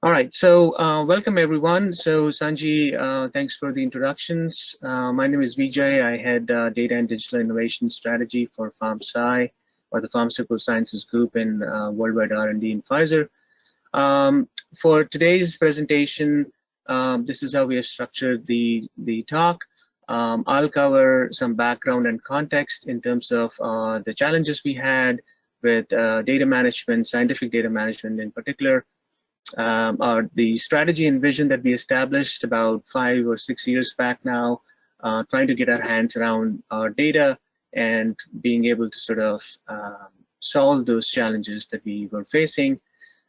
All right, so welcome everyone. So Sanji, thanks for the introductions. My name is Vijay. I head Data and Digital Innovation Strategy for PharmSci, or the Pharmaceutical Sciences Group in Worldwide R&D in Pfizer. For today's presentation, this is how we have structured the talk. I'll cover some background and context in terms of the challenges we had with data management, scientific data management in particular. The strategy and vision that we established about 5 or 6 years back now, trying to get our hands around our data and being able to sort of solve those challenges that we were facing.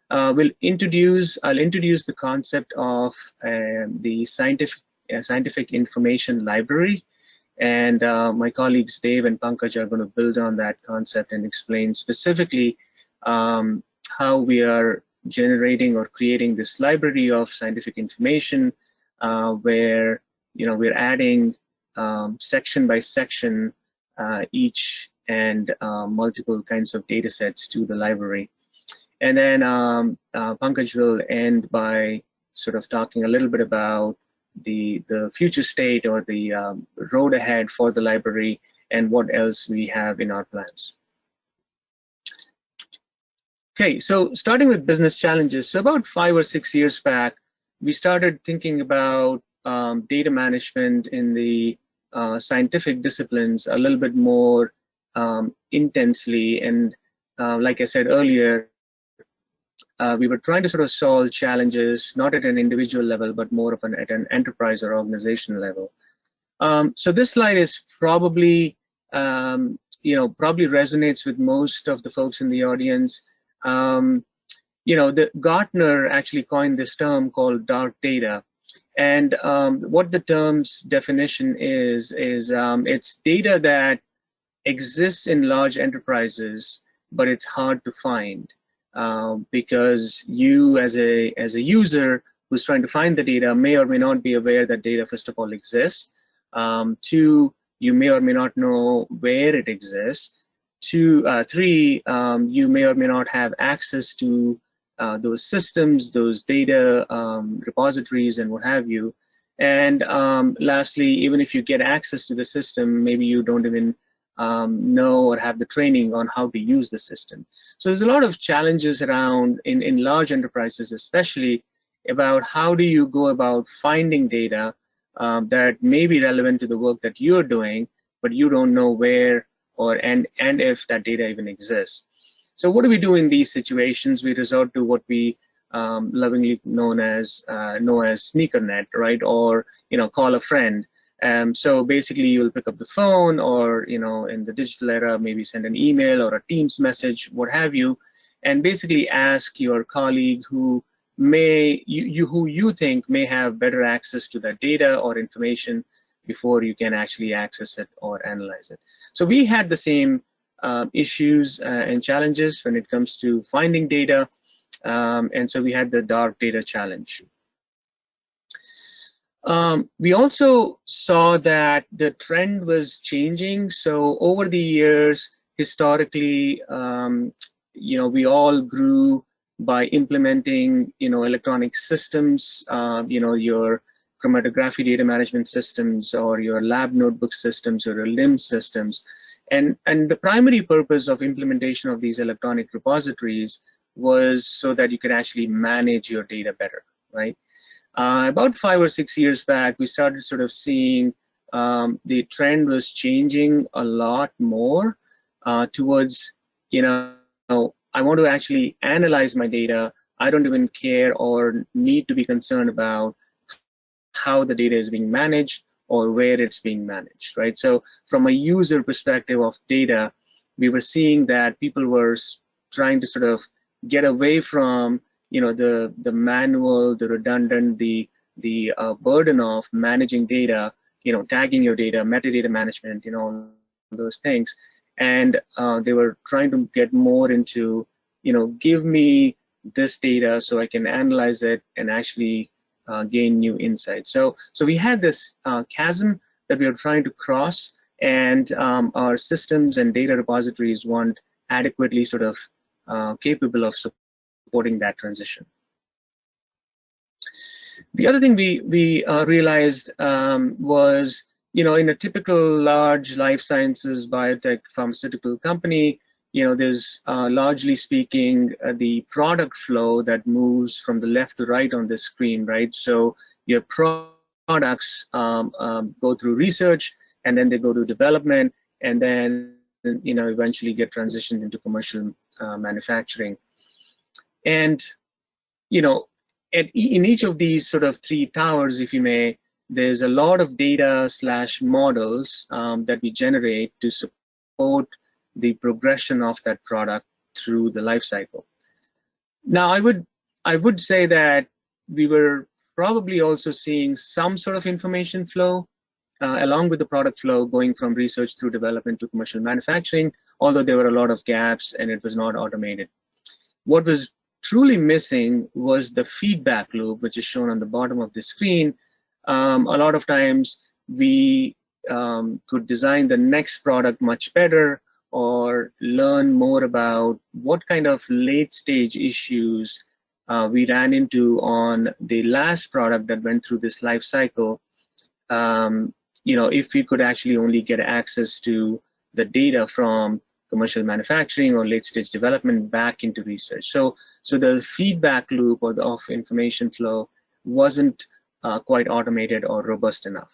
I'll introduce the concept of the scientific information library, and my colleagues Dave and Pankaj are going to build on that concept and explain specifically how we are generating or creating this library of scientific information, where we're adding section by section each and multiple kinds of data sets to the library. And then Pankaj will end by sort of talking a little bit about the future state or the road ahead for the library and what else we have in our plans. Okay, so starting with business challenges. So about 5 or 6 years back, we started thinking about data management in the scientific disciplines a little bit more intensely. And like I said earlier, we were trying to sort of solve challenges, not at an individual level, but more of at an enterprise or organizational level. So this slide is probably, probably resonates with most of the folks in the audience. The Gartner actually coined this term called dark data, and what the term's definition is it's data that exists in large enterprises, but it's hard to find because you, as a user who's trying to find the data, may or may not be aware that data first of all exists. 2, you may or may not know where it exists. 3, you may or may not have access to those systems, those data repositories, and what have you. And lastly, even if you get access to the system, maybe you don't even know or have the training on how to use the system. So there's a lot of challenges around in large enterprises, especially about how do you go about finding data that may be relevant to the work that you're doing, but you don't know where and if that data even exists. So what do we do in these situations? We resort to what we lovingly know as sneakernet, right? Or call a friend. So basically, you'll pick up the phone, or in the digital era, maybe send an email or a Teams message, what have you, and basically ask your colleague who you think may have better access to that data or information before you can actually access it or analyze it. So we had the same issues and challenges when it comes to finding data, and so we had the dark data challenge. We also saw that the trend was changing. So over the years, historically, we all grew by implementing, electronic systems, your chromatography data management systems, or your lab notebook systems, or your LIMS systems. And the primary purpose of implementation of these electronic repositories was so that you could actually manage your data better, right? About 5 or 6 years back, we started sort of seeing the trend was changing a lot more towards, I want to actually analyze my data. I don't even care or need to be concerned about how the data is being managed or where it's being managed, right? So from a user perspective of data, we were seeing that people were trying to sort of get away from the manual, the redundant, the burden of managing data, tagging your data, metadata management, those things. And they were trying to get more into, give me this data so I can analyze it and actually gain new insights. So we had this chasm that we were trying to cross, and our systems and data repositories weren't adequately sort of capable of supporting that transition. The other thing we realized was, in a typical large life sciences biotech pharmaceutical company, there's largely speaking the product flow that moves from the left to right on this screen, right? So your products go through research, and then they go to development, and then eventually get transitioned into commercial manufacturing. And in each of these sort of three towers, if you may, there's a lot of data / models that we generate to support the progression of that product through the life cycle. Now, I would say that we were probably also seeing some sort of information flow along with the product flow going from research through development to commercial manufacturing, although there were a lot of gaps and it was not automated. What was truly missing was the feedback loop, which is shown on the bottom of the screen. A lot of times we could design the next product much better, or learn more about what kind of late stage issues we ran into on the last product that went through this life cycle. If we could actually only get access to the data from commercial manufacturing or late stage development back into research. So the feedback loop of information flow wasn't quite automated or robust enough.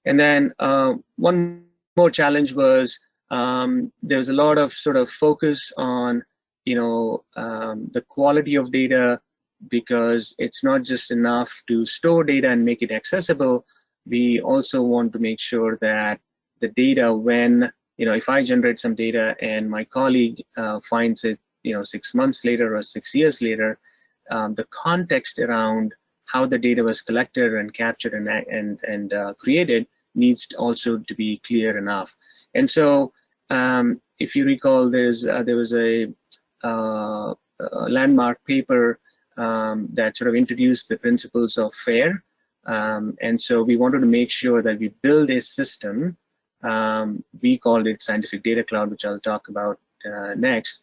And then one more challenge was there was a lot of sort of focus on the quality of data, because it's not just enough to store data and make it accessible. We also want to make sure that the data, when if I generate some data and my colleague finds it 6 months later or 6 years later, the context around how the data was collected and captured and created needs also to be clear enough. And so if you recall, there was a landmark paper that sort of introduced the principles of FAIR. And so we wanted to make sure that we build a system. We called it Scientific Data Cloud, which I'll talk about next,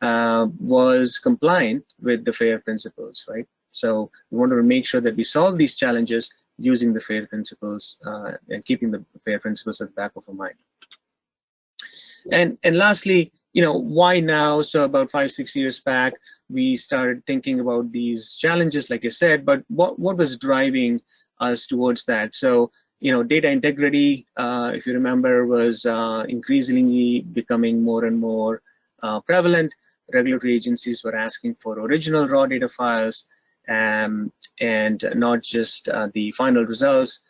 was compliant with the FAIR principles, right? So we wanted to make sure that we solve these challenges using the FAIR principles and keeping the FAIR principles at the back of our mind. And lastly, why now? So about 5-6 years back, we started thinking about these challenges, like I said, but what was driving us towards that? So, data integrity, if you remember, was increasingly becoming more and more prevalent. Regulatory agencies were asking for original raw data files and not just the final results.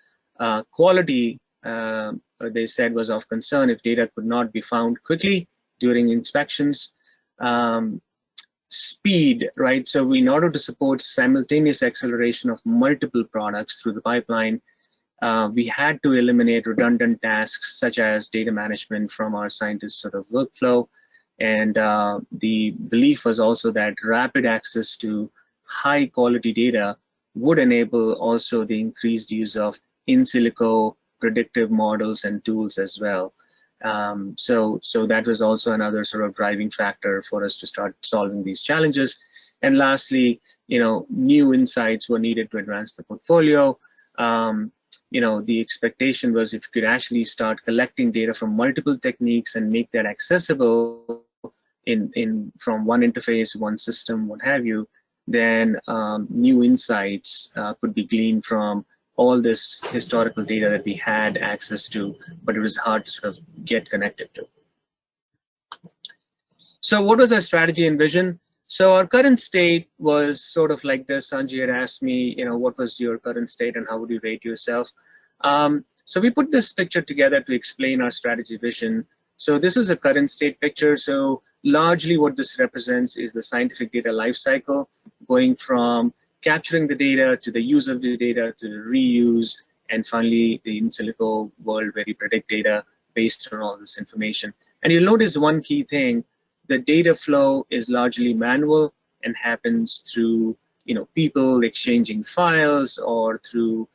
Quality, they said, was of concern if data could not be found quickly during inspections. Speed, right? So in order to support simultaneous acceleration of multiple products through the pipeline, we had to eliminate redundant tasks such as data management from our scientists' sort of workflow. And the belief was also that rapid access to high quality data would enable also the increased use of in silico predictive models and tools as well. So that was also another sort of driving factor for us to start solving these challenges. And lastly, new insights were needed to advance the portfolio. The expectation was if you could actually start collecting data from multiple techniques and make that accessible from one interface, one system, what have you, then new insights could be gleaned from all this historical data that we had access to, but it was hard to sort of get connected to. So what was our strategy and vision? So our current state was sort of like this. Sanjay had asked me, what was your current state and how would you rate yourself? So we put this picture together to explain our strategy vision. So this is a current state picture. So largely what this represents is the scientific data lifecycle, going from capturing the data to the use of the data to the reuse, and finally the in silico world where you predict data based on all this information. And you'll notice one key thing: the data flow is largely manual and happens through people exchanging files or through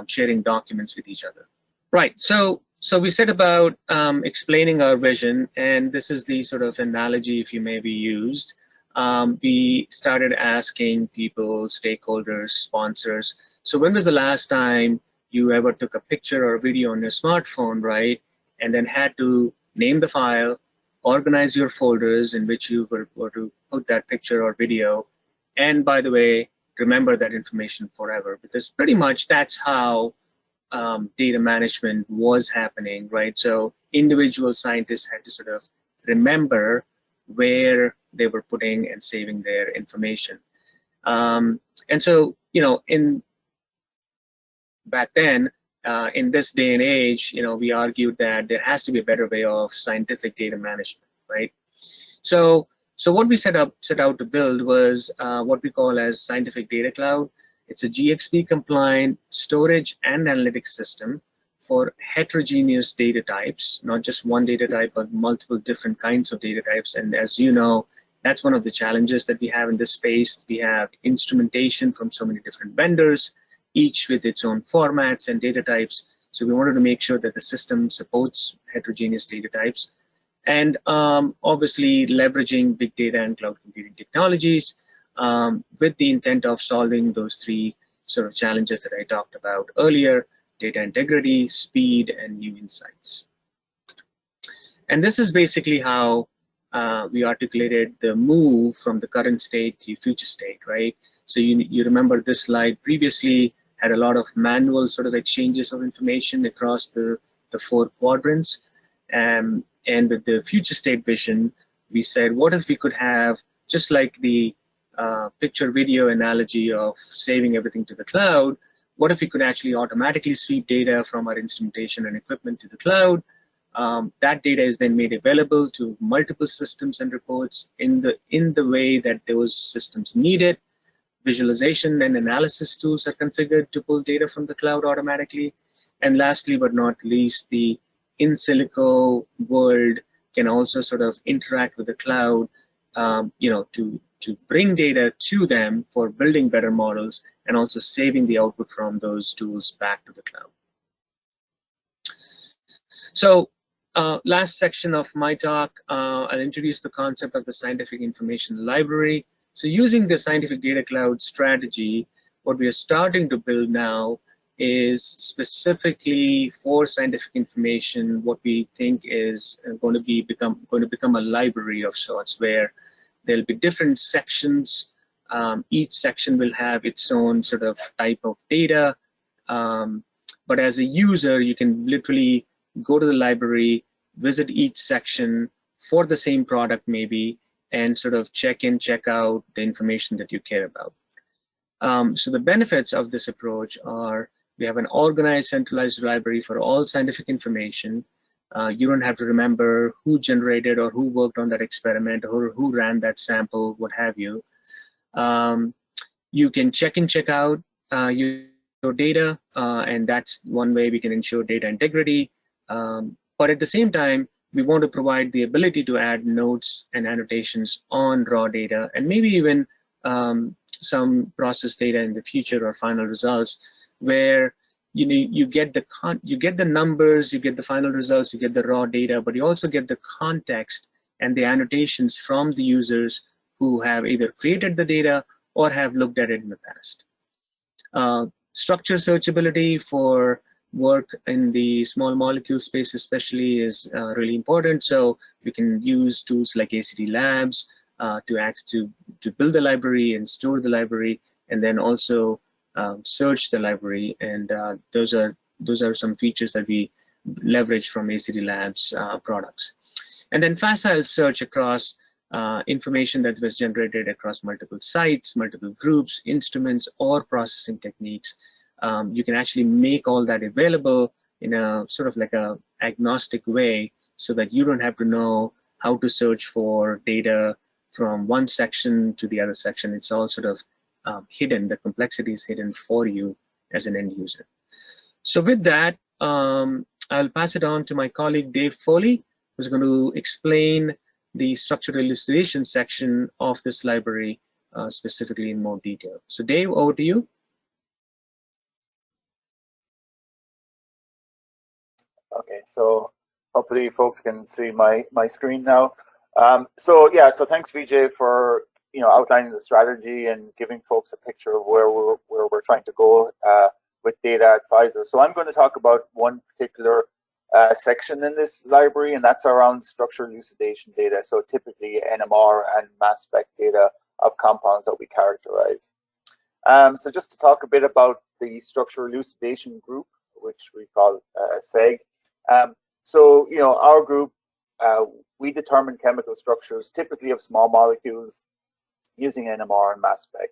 sharing documents with each other. Right. So we set about explaining our vision, and this is the sort of analogy, if you may be used. we started asking people, stakeholders, sponsors, so when was the last time you ever took a picture or a video on your smartphone, right? And then had to name the file, organize your folders in which you were to put that picture or video, and by the way, remember that information forever, because pretty much that's how data management was happening, right? So individual scientists had to sort of remember where they were putting and saving their information. And so, you know, back then, in this day and age, you know, we argued that there has to be a better way of scientific data management, right? So what we set out to build was what we call as Scientific Data Cloud. It's a GXP compliant storage and analytics system for heterogeneous data types, not just one data type, but multiple different kinds of data types. And as you know, that's one of the challenges that we have in this space. We have instrumentation from so many different vendors, each with its own formats and data types. So we wanted to make sure that the system supports heterogeneous data types. And obviously leveraging big data and cloud computing technologies with the intent of solving those three sort of challenges that I talked about earlier: data integrity, speed, and new insights. And this is basically how we articulated the move from the current state to future state, right? So you remember this slide previously had a lot of manual sort of exchanges of information across the four quadrants. And with the future state vision, we said, what if we could have, just like the picture video analogy of saving everything to the cloud, what if we could actually automatically sweep data from our instrumentation and equipment to the cloud? That data is then made available to multiple systems and reports in the way that those systems need it. Visualization and analysis tools are configured to pull data from the cloud automatically. And lastly, but not least, the in silico world can also sort of interact with the cloud, you know, to bring data to them for building better models and also saving the output from those tools back to the cloud. So last section of my talk, I'll introduce the concept of the scientific information library. So using the scientific data cloud strategy, what we are starting to build now is specifically for scientific information what we think is going to become a library of sorts, where there'll be different sections. Each section will have its own sort of type of data, but as a user, you can literally go to the library, visit each section for the same product maybe, and sort of check in, check out the information that you care about. So the benefits of this approach are we have an organized, centralized library for all scientific information. You don't have to remember who generated or who worked on that experiment or who ran that sample, what have you. You can check in, check out your data, and that's one way we can ensure data integrity. But at the same time, we want to provide the ability to add notes and annotations on raw data, and maybe even some process data in the future or final results, where you get the numbers, you get the final results, you get the raw data, but you also get the context and the annotations from the users who have either created the data or have looked at it in the past. Structure searchability for work in the small molecule space especially is really important. So we can use tools like ACDLabs to build the library and store the library, and then also search the library. And those are some features that we leverage from ACDLabs products. And then facile search across information that was generated across multiple sites, multiple groups, instruments, or processing techniques. You can actually make all that available in a sort of like a agnostic way, so that you don't have to know how to search for data from one section to the other section. It's all sort of hidden. The complexity is hidden for you as an end user. So with that, I'll pass it on to my colleague Dave Foley, who's going to explain the structured elucidation section of this library specifically in more detail. So Dave, over to you. Okay, so hopefully folks can see my screen now. So thanks Vijay for outlining the strategy and giving folks a picture of where we're trying to go with data at Pfizer. So I'm going to talk about one particular section in this library, and that's around structural elucidation data. So typically NMR and mass spec data of compounds that we characterize. So just to talk a bit about the structural elucidation group, which we call SEG. So our group, we determine chemical structures, typically of small molecules, using NMR and mass spec.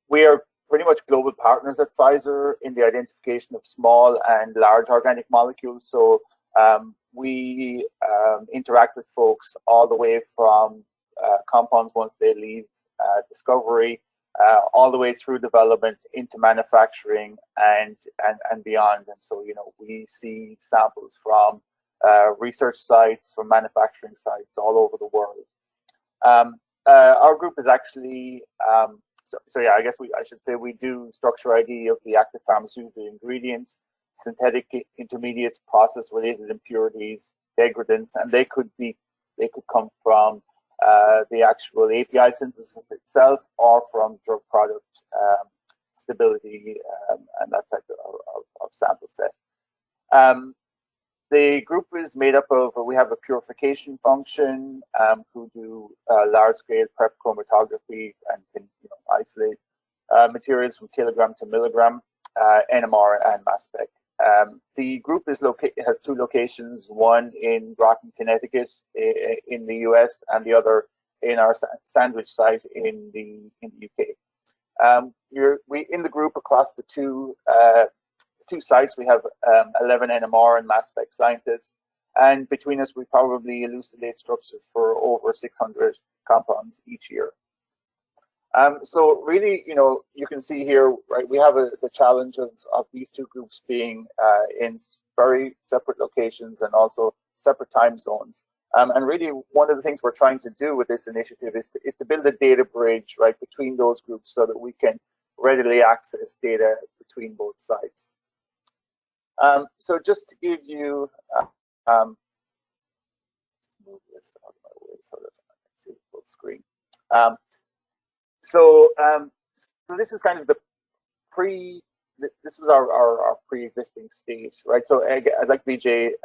We are pretty much global partners at Pfizer in the identification of small and large organic molecules. So we interact with folks all the way from compounds once they leave discovery, all the way through development into manufacturing and beyond. And so we see samples from research sites, from manufacturing sites all over the world. Our group is actually, so yeah, I guess I should say we do structure ID of the active pharmaceutical ingredients, synthetic intermediates, process-related impurities, degradants, and they could come from the actual API synthesis itself or from drug product stability and that type of sample set. The group is made up of, we have a purification function who do large-scale prep chromatography and can isolate materials from kilogram to milligram, NMR and mass spec. The group has two locations, one in Groton, Connecticut in the US and the other in our Sandwich site in the UK. We in the group across the two sites, we have 11 NMR and mass spec scientists, and between us we probably elucidate structures for over 600 compounds each year. So really, you can see here, right, we have the challenge of these two groups being in very separate locations and also separate time zones. And really, one of the things we're trying to do with this initiative is to build a data bridge, right, between those groups so that we can readily access data between both sites. So just to give you, move this out of my way so that I can see the full screen. So this is kind of this was our pre-existing state, right? So like Vijay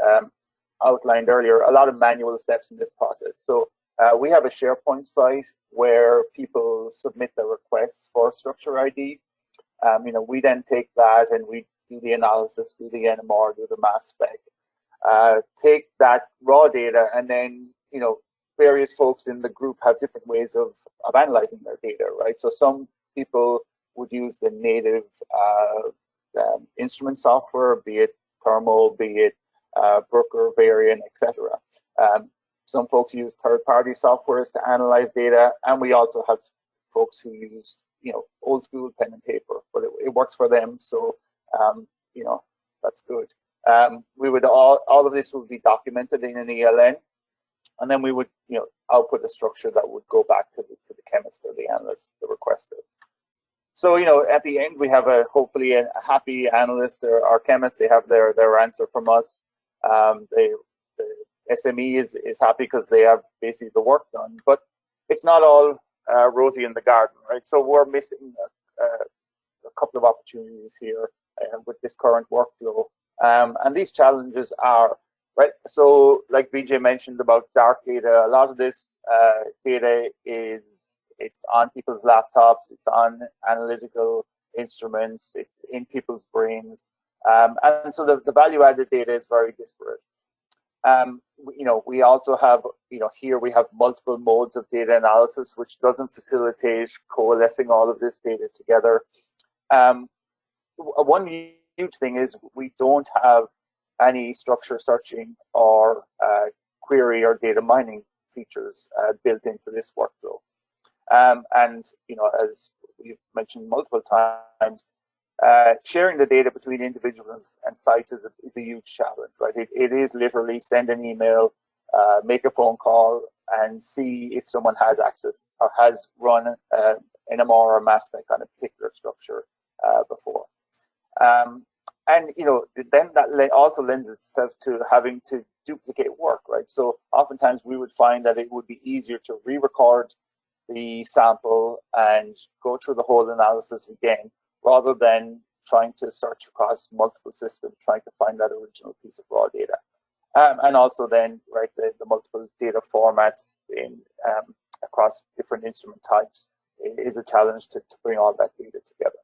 outlined earlier, a lot of manual steps in this process. So we have a SharePoint site where people submit their requests for structure ID. We then take that and we do the analysis, do the NMR, do the mass spec, take that raw data, and then various folks in the group have different ways of analyzing their data, right? So some people would use the native instrument software, be it Thermo, be it Brooker, Varian, etc. Some folks use third-party softwares to analyze data, and we also have folks who use old school pen and paper, but it works for them, so that's good. We would all of this would be documented in an ELN. And then we would, output a structure that would go back to the chemist or the analyst, the requester. So, at the end, we have hopefully a happy analyst or chemist. They have their answer from us. The SME is happy because they have basically the work done. But it's not all rosy in the garden, right? So we're missing a couple of opportunities here with this current workflow. And these challenges are, right, so like Vijay mentioned about dark data, a lot of this data it's on people's laptops, it's on analytical instruments, it's in people's brains. And so the value-added data is very disparate. We also have, here we have multiple modes of data analysis, which doesn't facilitate coalescing all of this data together. One huge thing is we don't have any structure searching or query or data mining features built into this workflow. And as we've mentioned multiple times, sharing the data between individuals and sites is a huge challenge, right? It is literally send an email, make a phone call, and see if someone has access or has run NMR or mass spec on a particular structure before. And then that also lends itself to having to duplicate work, right? So oftentimes we would find that it would be easier to re-record the sample and go through the whole analysis again, rather than trying to search across multiple systems, trying to find that original piece of raw data. And also then, right, the multiple data formats in across different instrument types is a challenge to bring all that data together.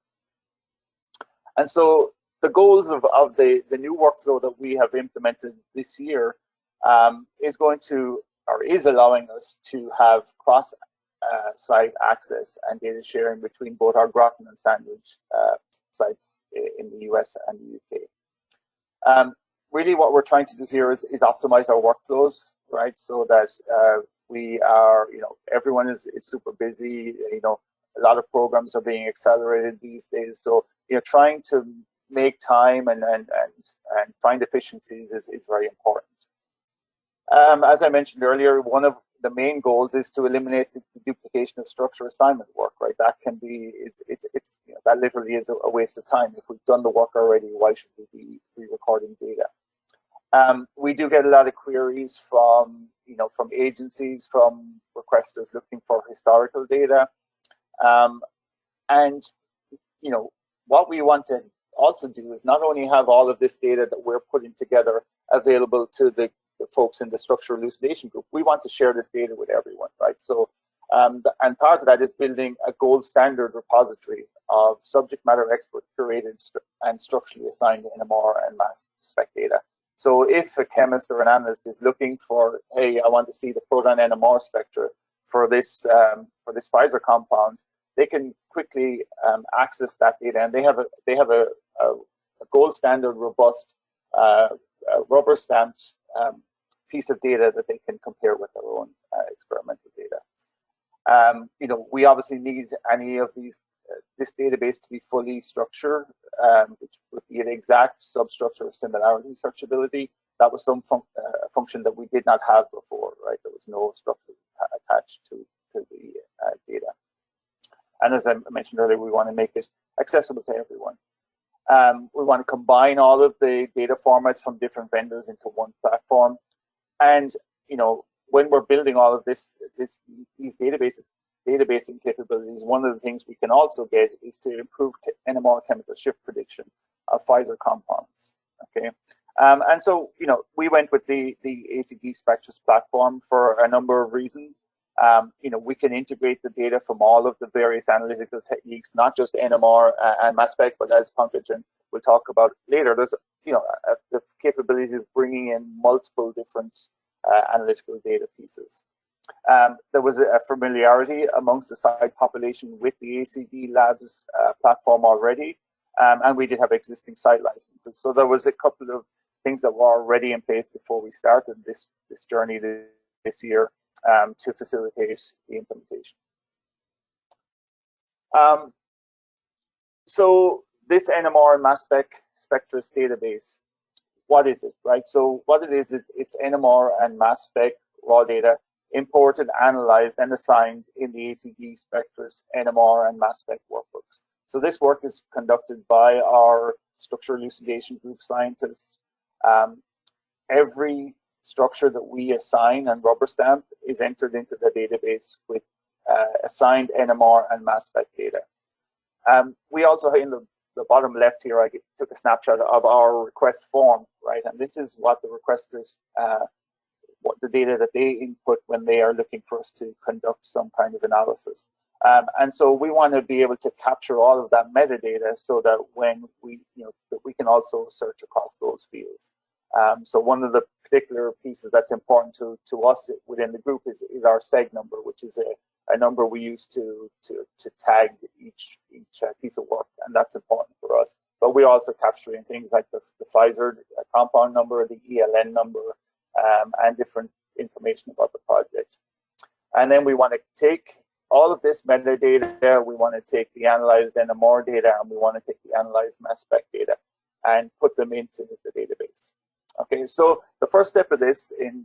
And so the goals of the new workflow that we have implemented this year is going to, or is allowing us to have cross-site access and data sharing between both our Groton and Sandwich sites in the US and the UK. Really what we're trying to do here is optimize our workflows, right? So that we are, everyone is super busy, a lot of programs are being accelerated these days. So, trying to make time and find efficiencies is very important. As I mentioned earlier, one of the main goals is to eliminate the duplication of structure assignment work, right? That can be, that literally is a waste of time. If we've done the work already, why should we be re-recording data? We do get a lot of queries from, from agencies, from requesters looking for historical data. And, what we want to also do is not only have all of this data that we're putting together available to the folks in the structural elucidation group, we want to share this data with everyone, right? So, and part of that is building a gold standard repository of subject matter expert curated and structurally assigned NMR and mass spec data. So if a chemist or an analyst is looking for, hey, I want to see the proton NMR spectra for this Pfizer compound, they can quickly access that data, and they have a gold standard, robust, rubber stamped piece of data that they can compare with their own experimental data. We obviously need any of these this database to be fully structured, which would be an exact substructure of similarity searchability. That was some function that we did not have before, right? There was no structure attached to the data. And as I mentioned earlier, we want to make it accessible to everyone. We want to combine all of the data formats from different vendors into one platform. And when we're building all of these databasing capabilities, one of the things we can also get is to improve NMR chemical shift prediction of Pfizer compounds. Okay, and so we went with the ACD Spectrus platform for a number of reasons. We can integrate the data from all of the various analytical techniques, not just NMR and mass spec, but as Pankaj and we'll talk about later, there's the capabilities of bringing in multiple different analytical data pieces. There was a familiarity amongst the site population with the ACDLabs platform already, and we did have existing site licenses. So there was a couple of things that were already in place before we started this journey this year to facilitate the implementation. So this NMR and mass spec Spectrus database, what is it, right? So what it is it's NMR and mass spec raw data imported, analyzed, and assigned in the ACD Spectrus NMR and mass spec workbooks. So this work is conducted by our structural elucidation group scientists. Every structure that we assign and rubber stamp is entered into the database with assigned NMR and mass spec data. We also, in the bottom left here, I took a snapshot of our request form, right? And this is what the requesters, what the data that they input when they are looking for us to conduct some kind of analysis. And so we want to be able to capture all of that metadata so that when we, that we can also search across those fields. So one of the particular pieces that's important to us within the group is our seg number, which is a number we use to tag each piece of work, and that's important for us. But we're also capturing things like the Pfizer compound number, the ELN number, and different information about the project. And then we want to take all of this metadata, we want to take the analyzed NMR data, and we want to take the analyzed mass spec data and put them into the database. Okay, so the first step of this in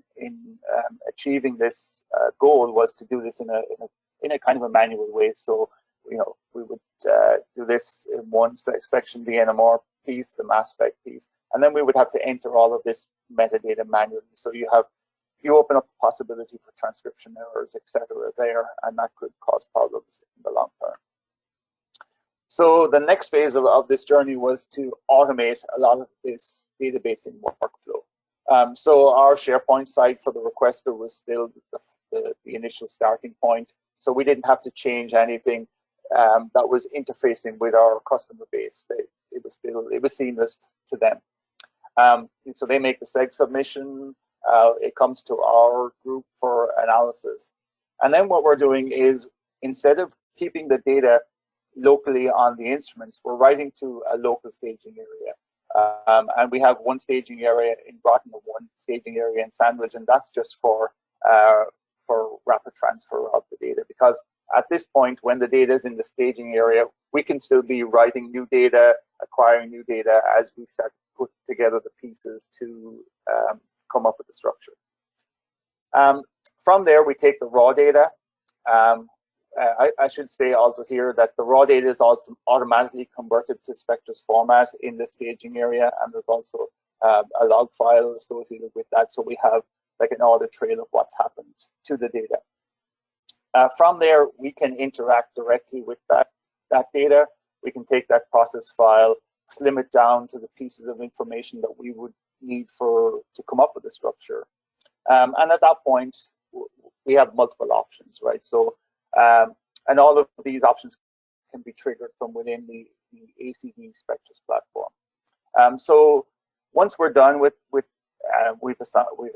achieving this goal was to do this in a kind of a manual way. So we would do this in one section, the NMR piece, the mass spec piece, and then we would have to enter all of this metadata manually. So you have you open up the possibility for transcription errors, etc. there, and that could cause problems in the long term. So the next phase of this journey was to automate a lot of this databasing workflow. So our SharePoint site for the requester was still the initial starting point. So we didn't have to change anything that was interfacing with our customer base. It was seamless to them. So they make the seg submission. It comes to our group for analysis. And then what we're doing is, instead of keeping the data locally on the instruments, we're writing to a local staging area. And we have one staging area in Groton, one staging area in Sandwich, and that's just for rapid transfer of the data. Because at this point, when the data is in the staging area, we can still be writing new data, acquiring new data as we start to put together the pieces to come up with the structure. From there, we take the raw data. I should say also here that the raw data is also automatically converted to Spectrus format in the staging area, and there's also a log file associated with that, so we have like an audit trail of what's happened to the data. From there, we can interact directly with that data. We can take that process file, slim it down to the pieces of information that we would need to come up with the structure. And at that point, we have multiple options, right? So, and all of these options can be triggered from within the ACD Spectrus platform. So once we're done with we've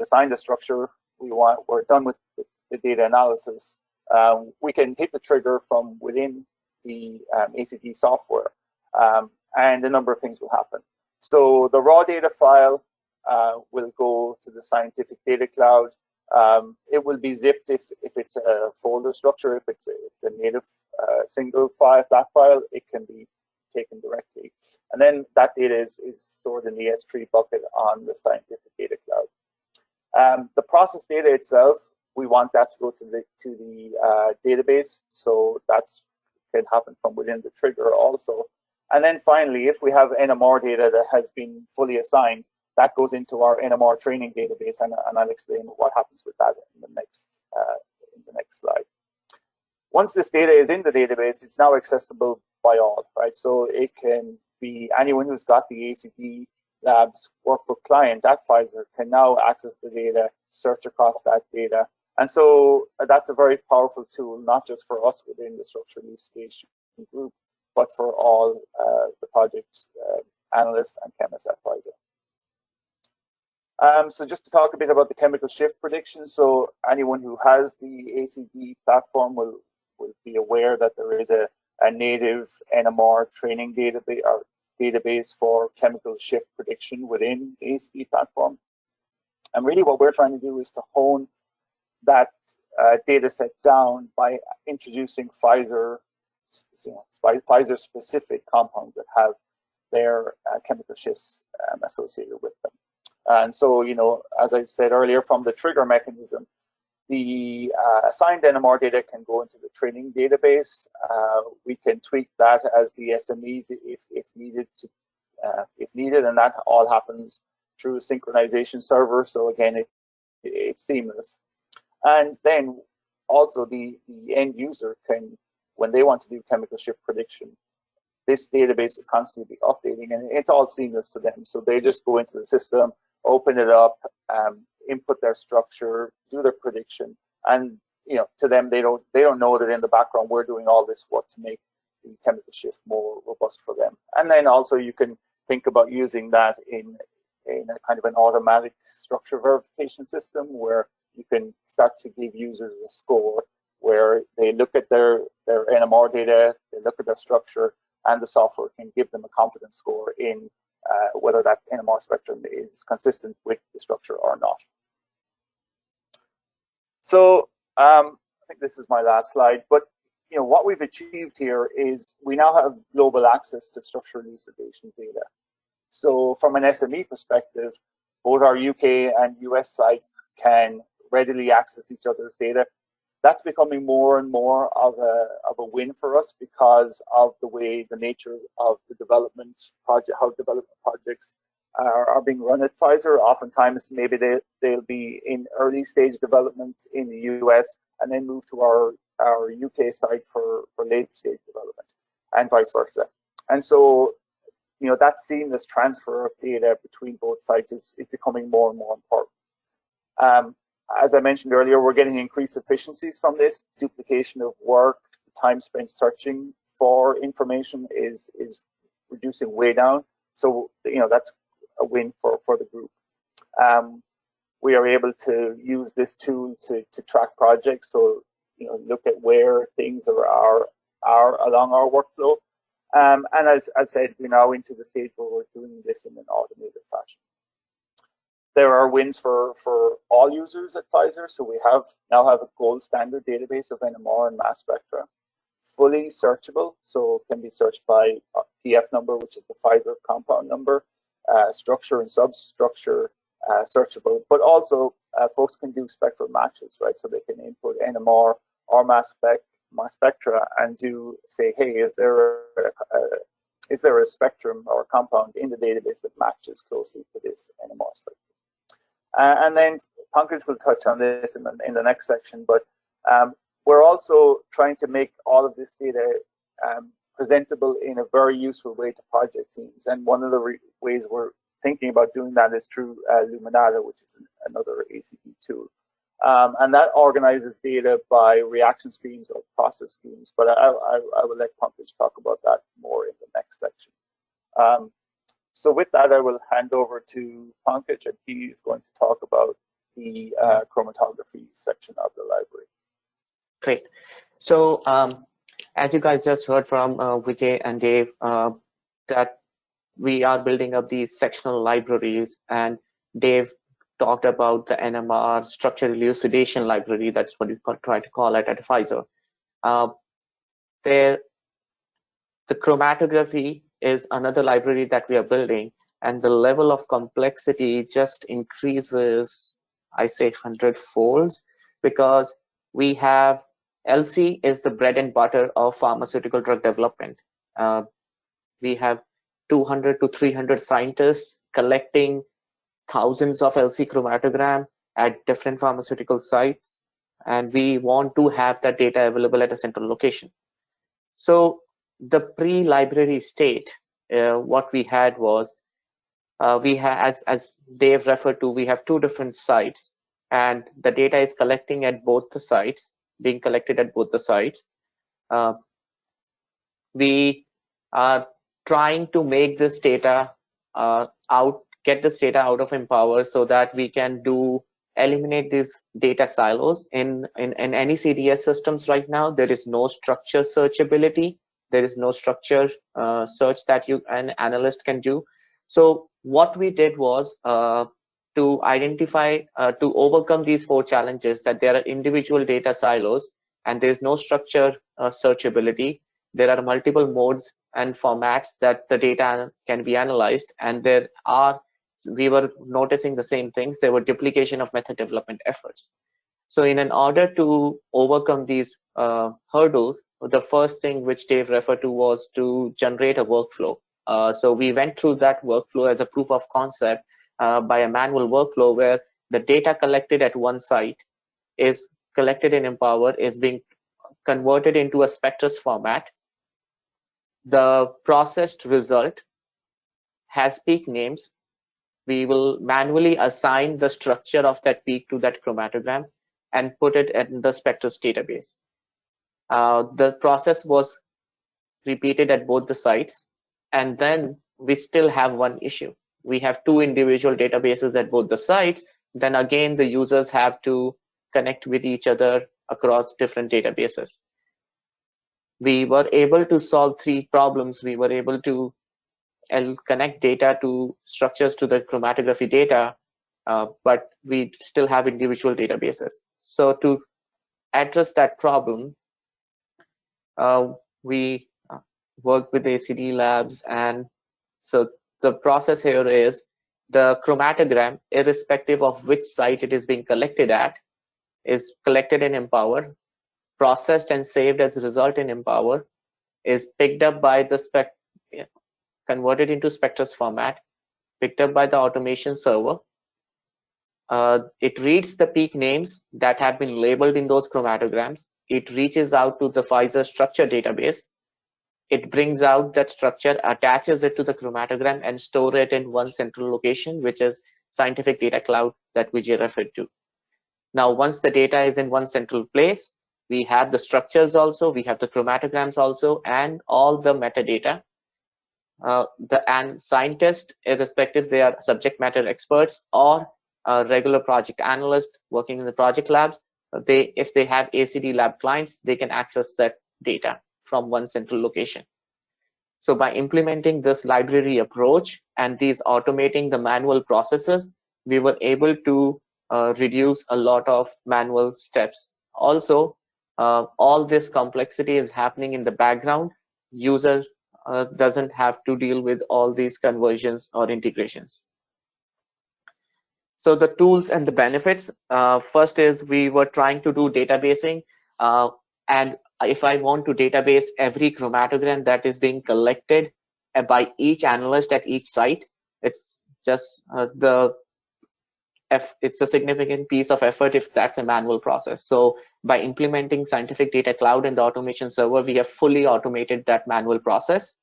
assigned a structure we're done with the data analysis, we can hit the trigger from within the ACD software, and a number of things will happen. So the raw data file will go to the scientific data cloud. It will be zipped if it's a folder structure. If it's a native single file, flat file, it can be taken directly. And then that data is stored in the S3 bucket on the scientific data cloud. The process data itself, we want that to go to the database, so that's can happen from within the trigger also. And then finally, if we have NMR data that has been fully assigned, that goes into our NMR training database, and I'll explain what happens with that in the next slide. Once this data is in the database, it's now accessible by all, right? So it can be anyone who's got the ACDLabs workbook client at Pfizer can now access the data, search across that data. And so that's a very powerful tool, not just for us within the structural elucidation group, but for all the project analysts and chemists at Pfizer. So just to talk a bit about the chemical shift prediction. So anyone who has the ACD platform will be aware that there is a native NMR training database for chemical shift prediction within the ACD platform. And really what we're trying to do is to hone that data set down by introducing Pfizer specific compounds that have their chemical shifts associated with them. And so, you know, as I said earlier, from the trigger mechanism, the assigned NMR data can go into the training database. We can tweak that as the SMEs if needed, and that all happens through a synchronization server. So again, it's seamless. And then also the end user can, when they want to do chemical shift prediction, this database is constantly updating, and it's all seamless to them. So they just go into the system, open it up, input their structure, do their prediction, and you know, to them, they don't know that in the background we're doing all this work to make the chemical shift more robust for them. And then also you can think about using that in a kind of an automatic structure verification system where you can start to give users a score where they look at their NMR data, they look at their structure, and the software can give them a confidence score in whether that NMR spectrum is consistent with the structure or not. So I think this is my last slide, but you know what we've achieved here is we now have global access to structural elucidation data. So from an SME perspective, both our UK and US sites can readily access each other's data. That's becoming more and more of a win for us because of the nature of the development project, how development projects are being run at Pfizer. Oftentimes, maybe they'll be in early stage development in the US and then move to our UK site for late stage development, and vice versa. And so, you know, that seamless transfer of data between both sites is becoming more and more important. As I mentioned earlier, we're getting increased efficiencies from this. Duplication of work, time spent searching for information is reducing way down. So, you know, that's a win for the group. We are able to use this tool to track projects. So, you know, look at where things are along our workflow. And as I said, we're now into the stage where we're doing this in an automated fashion. There are wins for all users at Pfizer. So we now have a gold standard database of NMR and mass spectra, fully searchable. So can be searched by PF number, which is the Pfizer compound number, structure and substructure searchable, but also folks can do spectral matches, right? So they can input NMR or mass spectra and do say, hey, is there a spectrum or a compound in the database that matches closely to this NMR spectrum? And then Pankaj will touch on this in the next section, but we're also trying to make all of this data presentable in a very useful way to project teams. And one of the ways we're thinking about doing that is through Luminata, which is another ACD tool. And that organizes data by reaction streams or process streams. But I will let Pankaj talk about that more in the next section. So with that, I will hand over to Pankaj, and he is going to talk about the chromatography section of the library. Great. So as you guys just heard from Vijay and Dave, that we are building up these sectional libraries, and Dave talked about the NMR structure elucidation library. That's what you try to call it at Pfizer. The chromatography is another library that we are building, and the level of complexity just increases, I say, 100-folds, because we have LC is the bread and butter of pharmaceutical drug development. We have 200 to 300 scientists collecting thousands of LC chromatogram at different pharmaceutical sites, and we want to have that data available at a central location. So the pre-library state, what we had was, as Dave referred to, we have two different sites, and the data is collecting at both the sites, being collected at both the sites. We are trying to make this data get this data out of Empower so that we can eliminate these data silos. In any CDS systems right now, there is no structure searchability. There is no structure search that an analyst can do. So what we did was to identify, to overcome these 4 challenges, that there are individual data silos and there is no structure searchability. There are multiple modes and formats that the data can be analyzed, and we were noticing the same things. There were duplication of method development efforts. So in order to overcome these hurdles, the first thing which Dave referred to was to generate a workflow. So we went through that workflow as a proof of concept by a manual workflow where the data collected at one site is collected in Empower, is being converted into a Spectrus format. The processed result has peak names. We will manually assign the structure of that peak to that chromatogram and put it in the Spectrus database. The process was repeated at both the sites, and then we still have one issue. We have 2 individual databases at both the sites. Then again, the users have to connect with each other across different databases. We were able to solve 3 problems. We were able to connect data to structures to the chromatography data, but we still have individual databases. So to address that problem, we worked with ACDLabs, and so the process here is the chromatogram, irrespective of which site it is being collected at, is collected in Empower, processed and saved as a result in Empower, is picked up by the Spec, converted into Spectrus format, picked up by the automation server. It reads the peak names that have been labeled in those chromatograms. It reaches out to the Pfizer structure database. It brings out that structure, attaches it to the chromatogram, and store it in one central location, which is scientific data cloud that Vijay referred to. Now, once the data is in one central place, we have the structures also, we have the chromatograms also, and all the metadata. And scientists, irrespective, they are subject matter experts or regular project analysts working in the project labs. If they have ACD lab clients, they can access that data from one central location. So by implementing this library approach and these automating the manual processes, we were able to reduce a lot of manual steps. Also, all this complexity is happening in the background. User doesn't have to deal with all these conversions or integrations. So the tools and the benefits, first is we were trying to do databasing, and if I want to database every chromatogram that is being collected by each analyst at each site, it's just it's a significant piece of effort if that's a manual process. So by implementing scientific data cloud and the automation server, we have fully automated that manual process.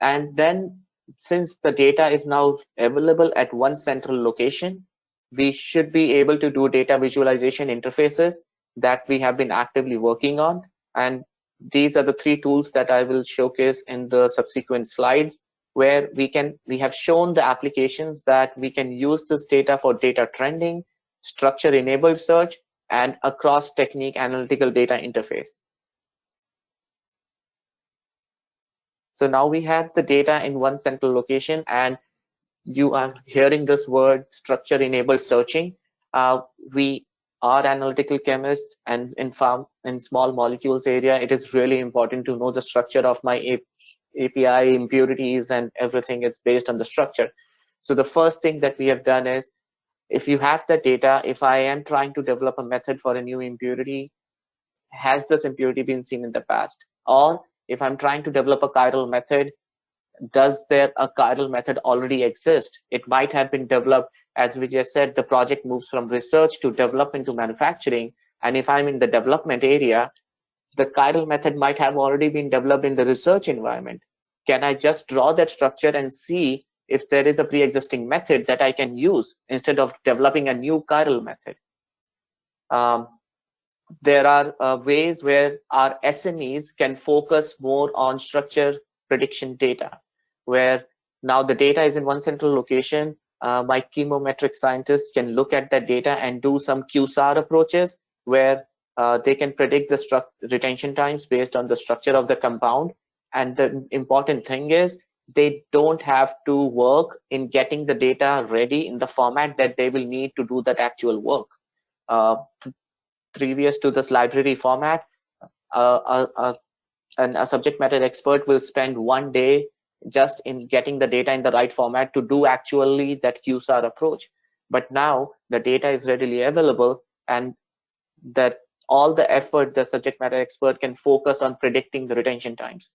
And then since the data is now available at one central location, we should be able to do data visualization interfaces that we have been actively working on. And these are the three tools that I will showcase in the subsequent slides, where we have shown the applications that we can use this data for data trending, structure enabled search, and across technique analytical data interface. So now we have the data in one central location, and you are hearing this word structure enabled searching. We are analytical chemists, and in small molecules area, it is really important to know the structure of my API, impurities, and everything is based on the structure. So the first thing that we have done is, if you have the data, if I am trying to develop a method for a new impurity, has this impurity been seen in the past? Or if I'm trying to develop a chiral method, does there a chiral method already exist? It might have been developed, as we just said, the project moves from research to development to manufacturing. And if I'm in the development area, the chiral method might have already been developed in the research environment. Can I just draw that structure and see if there is a pre-existing method that I can use instead of developing a new chiral method? There are ways where our SMEs can focus more on structure prediction data, where now the data is in one central location. My chemometric scientists can look at that data and do some QSAR approaches, where they can predict the retention times based on the structure of the compound. And the important thing is, they don't have to work in getting the data ready in the format that they will need to do that actual work. Previous to this library format, a subject matter expert will spend one day just in getting the data in the right format to do actually that QSAR approach. But now the data is readily available, and that all the effort the subject matter expert can focus on predicting the retention times.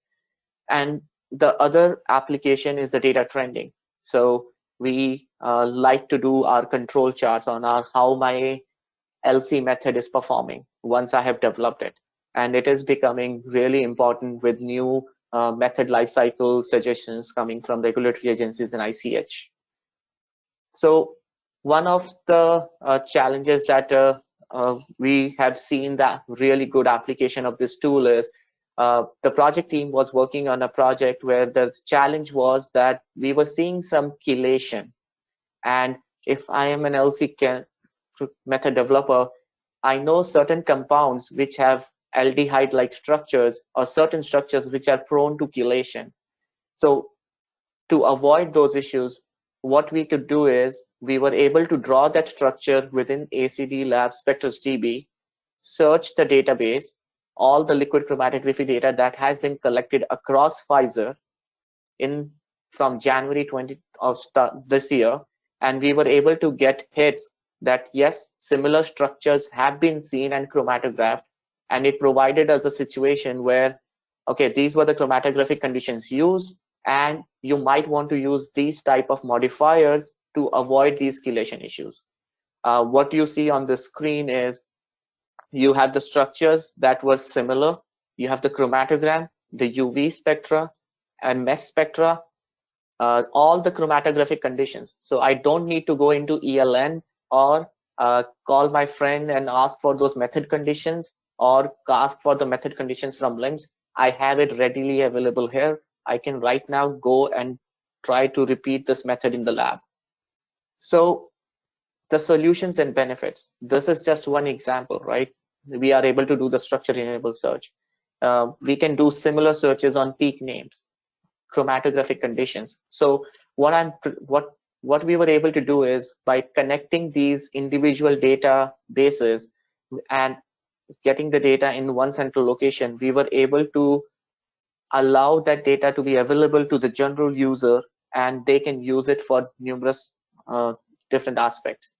And the other application is the data trending. So we like to do our control charts on how my LC method is performing once I have developed it. And it is becoming really important with new method lifecycle suggestions coming from regulatory agencies and ICH. So one of the challenges that we have seen that really good application of this tool is, the project team was working on a project where the challenge was that we were seeing some chelation. And if I am an LC method developer, I know certain compounds which have aldehyde-like structures or certain structures which are prone to chelation. So to avoid those issues, what we could do is we were able to draw that structure within ACDLabs Spectrus DB, search the database, all the liquid chromatography data that has been collected across Pfizer from January 20 of this year, and we were able to get hits that yes, similar structures have been seen and chromatographed, and it provided us a situation where, okay, these were the chromatographic conditions used, and you might want to use these type of modifiers to avoid these chelation issues. What you see on the screen is you have the structures that were similar. You have the chromatogram, the UV spectra, and mesh spectra, all the chromatographic conditions. So I don't need to go into ELN or call my friend and ask for those method conditions or ask for the method conditions from LIMS. I have it readily available here. I can right now go and try to repeat this method in the lab. So the solutions and benefits. This is just one example, right? We are able to do the structure-enabled search. We can do similar searches on peak names, chromatographic conditions. So what we were able to do is by connecting these individual databases and getting the data in one central location, we were able to allow that data to be available to the general user, and they can use it for numerous different aspects.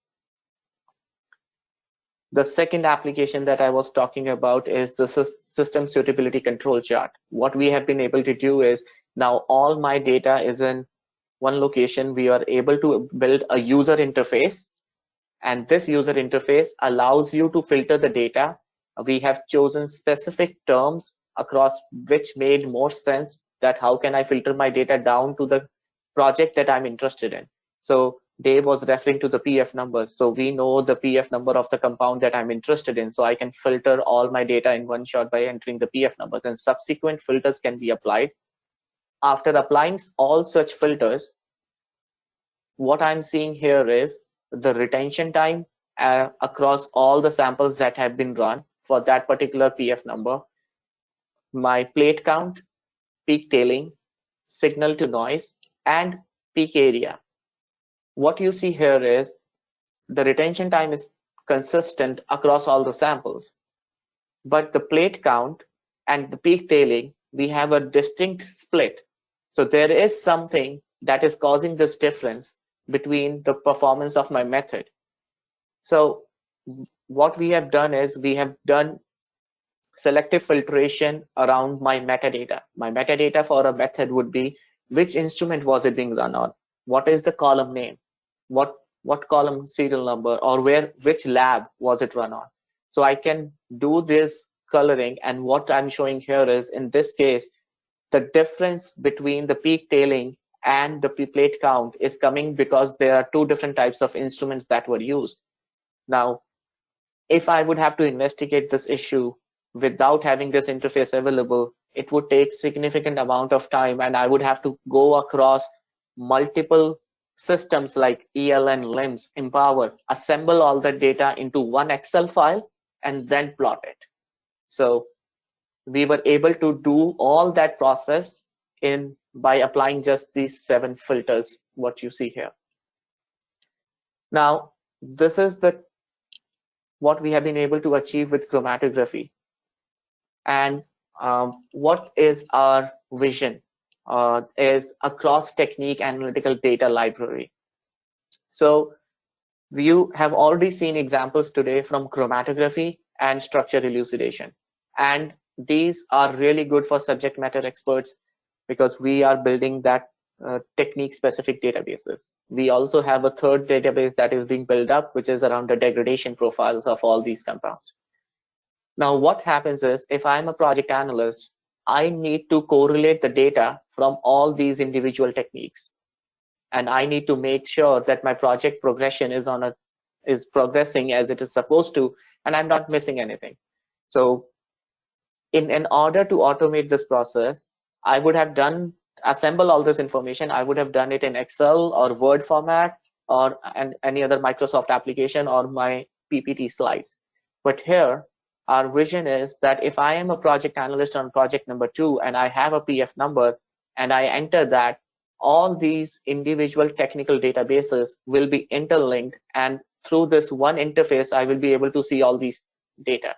The second application that I was talking about is the system suitability control chart. What we have been able to do is now all my data is in one location. We are able to build a user interface, and this user interface allows you to filter the data. We have chosen specific terms across which made more sense, that how can I filter my data down to the project that I'm interested in. So Dave was referring to the PF numbers. So we know the PF number of the compound that I'm interested in. So I can filter all my data in one shot by entering the PF numbers, and subsequent filters can be applied. After applying all such filters, what I'm seeing here is the retention time across all the samples that have been run for that particular PF number, my plate count, peak tailing, signal to noise, and peak area. What you see here is the retention time is consistent across all the samples, but the plate count and the peak tailing, we have a distinct split. So there is something that is causing this difference between the performance of my method. So what we have done is we have done selective filtration around my metadata. My metadata for a method would be which instrument was it being run on, what is the column name, what column serial number, or which lab was it run on. So I can do this coloring, and what I'm showing here is, in this case, the difference between the peak tailing and the plate count is coming because there are two different types of instruments that were used. Now, if I would have to investigate this issue without having this interface available, it would take significant amount of time, and I would have to go across multiple systems like ELN, LIMS, Empower, assemble all the data into one Excel file, and then plot it. So we were able to do all that process by applying just these 7 filters, what you see here. Now, this is what we have been able to achieve with chromatography. And what is our vision is a cross-technique analytical data library. So you have already seen examples today from chromatography and structure elucidation. And these are really good for subject matter experts because we are building that technique-specific databases. We also have a third database that is being built up, which is around the degradation profiles of all these compounds. Now, what happens is, if I'm a project analyst, I need to correlate the data from all these individual techniques. And I need to make sure that my project progression is progressing as it is supposed to, and I'm not missing anything. So in order to automate this process, I would have assemble all this information. I would have done it in Excel or Word format or any other Microsoft application or my PPT slides. But here, our vision is that if I am a project analyst on project number 2 and I have a PF number and I enter that, all these individual technical databases will be interlinked, and through this one interface, I will be able to see all these data.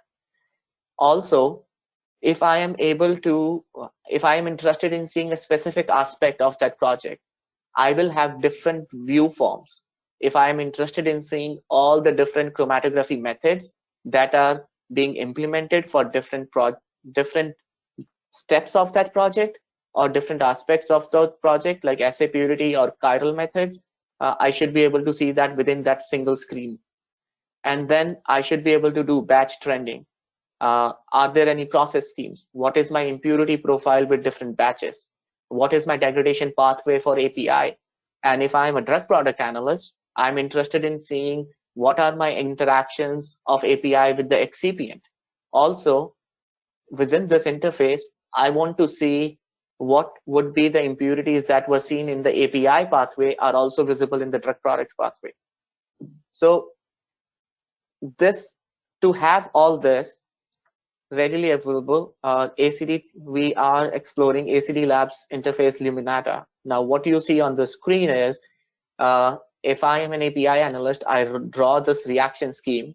Also, if I am interested in seeing a specific aspect of that project, I will have different view forms. If I am interested in seeing all the different chromatography methods that are being implemented for different steps of that project, or different aspects of the project, like assay purity or chiral methods, I should be able to see that within that single screen. And then I should be able to do batch trending. Are there any process schemes? What is my impurity profile with different batches? What is my degradation pathway for API? And if I'm a drug product analyst, I'm interested in seeing what are my interactions of API with the excipient. Also, within this interface, I want to see what would be the impurities that were seen in the API pathway are also visible in the drug product pathway. So to have all this readily available, ACD, we are exploring ACDLabs interface Luminata. Now, what you see on the screen is, if I am an API analyst, I draw this reaction scheme.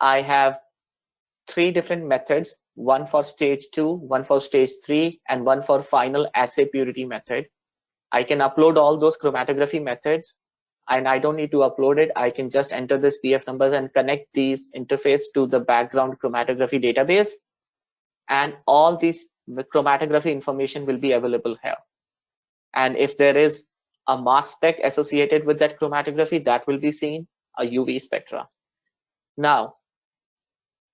I have 3 different methods, one for stage 2, one for stage 3, and one for final assay purity method. I can upload all those chromatography methods, and I don't need to upload it. I can just enter this PF numbers and connect these interface to the background chromatography database. And all these chromatography information will be available here. And if there is a mass spec associated with that chromatography, that will be seen, a UV spectra. Now,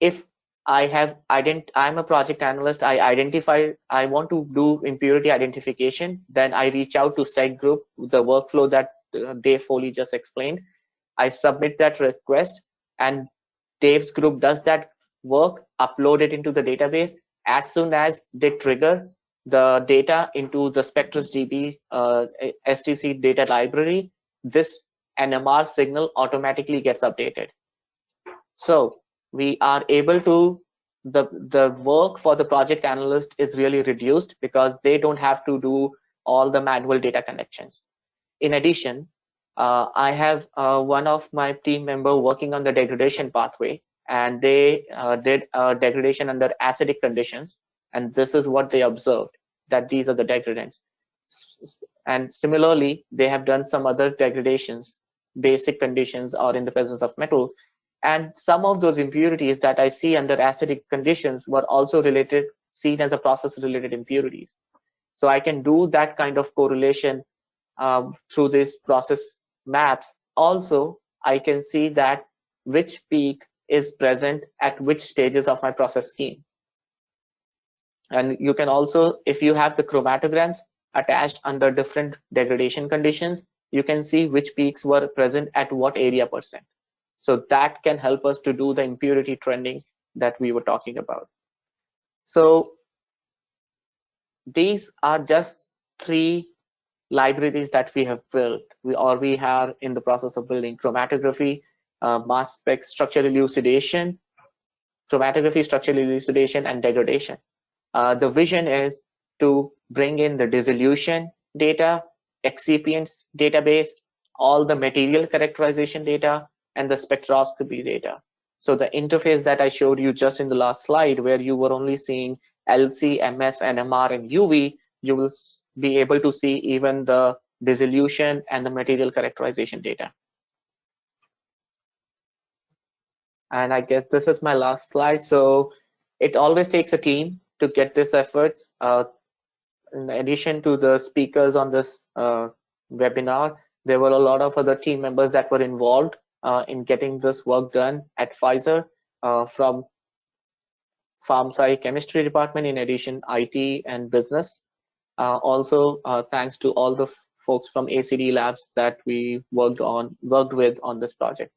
if I'm a project analyst, I want to do impurity identification, then I reach out to Sec group, the workflow that Dave Foley just explained. I submit that request, and Dave's group does that work, upload it into the database. As soon as they trigger the data into the Spectrus DB STC data library, this NMR signal automatically gets updated. So we are able to, the work for the project analyst is really reduced because they don't have to do all the manual data connections. In addition, I have one of my team member working on the degradation pathway, and they did degradation under acidic conditions, and this is what they observed, that these are the degradants. And similarly, they have done some other degradations, basic conditions or in the presence of metals, and some of those impurities that I see under acidic conditions were also seen as a process related impurities. So I can do that kind of correlation through these process maps. Also, I can see that which peak is present at which stages of my process scheme. And you can also, if you have the chromatograms attached under different degradation conditions, you can see which peaks were present at what area %. So that can help us to do the impurity trending that we were talking about. So these are just 3 libraries that we have built, we are in the process of building: chromatography, mass spec, structural elucidation, chromatography, structural elucidation, and degradation. The vision is to bring in the dissolution data, excipients database, all the material characterization data, and the spectroscopy data. So the interface that I showed you just in the last slide, where you were only seeing LC, MS, NMR, and UV, you will be able to see even the dissolution and the material characterization data. And I guess this is my last slide. So it always takes a team to get this effort. In addition to the speakers on this webinar, there were a lot of other team members that were involved in getting this work done at Pfizer, from Pharm chemistry department, in addition IT and business. Also, thanks to all the folks from ACDLabs that we worked with on this project.